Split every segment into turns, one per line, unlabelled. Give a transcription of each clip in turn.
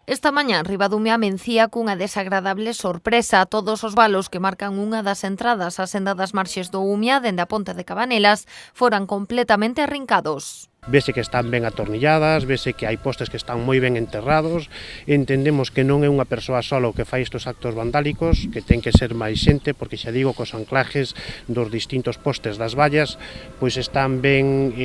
Esta mañá, Ribadumia amencía cunha desagradable sorpresa. Todos os valos que marcan unha das entradas á senda das marxes do Umia, dende a ponte de Cabanelas, foran completamente arrincados.
Vese que están ben atornilladas, vese que hai postes que están moi ben enterrados. Entendemos que non é unha persoa sola o que fai estes actos vandálicos, que ten que ser máis xente, porque xa digo que os anclajes dos distintos postes das vallas pois estaban ben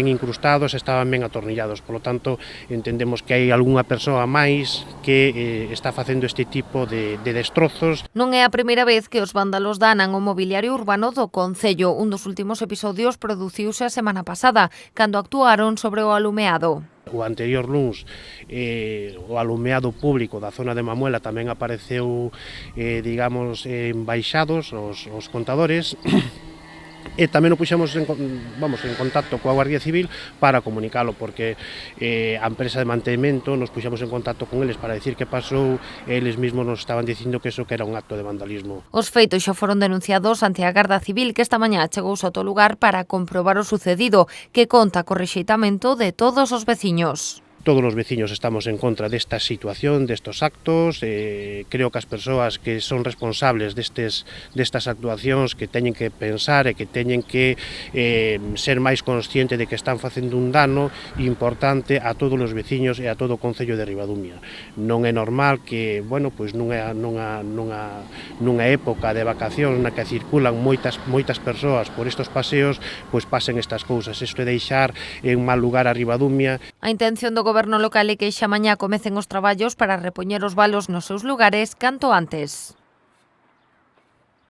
incrustados, estaban ben atornillados. Por lo tanto, entendemos que hai algunha persoa máis que está facendo este tipo de destrozos.
Non é a primeira vez que os vándalos danan o mobiliario urbano do concello. Un dos últimos episodios produciuse a semana pasada, cando actuaron sobre o alumeado.
O anterior luns, o alumeado público da zona de Mamuela tamén apareceu, baixados os contadores. E tamén o puxemos en contacto coa Guardia Civil para comunicalo, porque a empresa de mantemento nos puxemos en contacto con eles para decir que pasou, e eles mesmos nos estaban dicindo que eso que era un acto de vandalismo.
Os feitos xa foron denunciados ante a Garda Civil, que esta mañá chegouse ao lugar para comprobar o sucedido, que conta co rexeitamento de todos os veciños.
Todos os veciños estamos en contra desta situación, destos actos. Creo que as persoas que son responsables destas actuacións que teñen que pensar e que teñen que ser máis conscientes de que están facendo un dano importante a todos os veciños e a todo o concello de Ribadumia. Non é normal que, pois nunha época de vacacións na que circulan moitas persoas por estes paseos, pois pasen estas cousas. Isto é deixar en mal lugar a Ribadumia.
A intención do Goberno local é que xa mañá comecen os traballos para repoñer os valos nos seus lugares canto antes.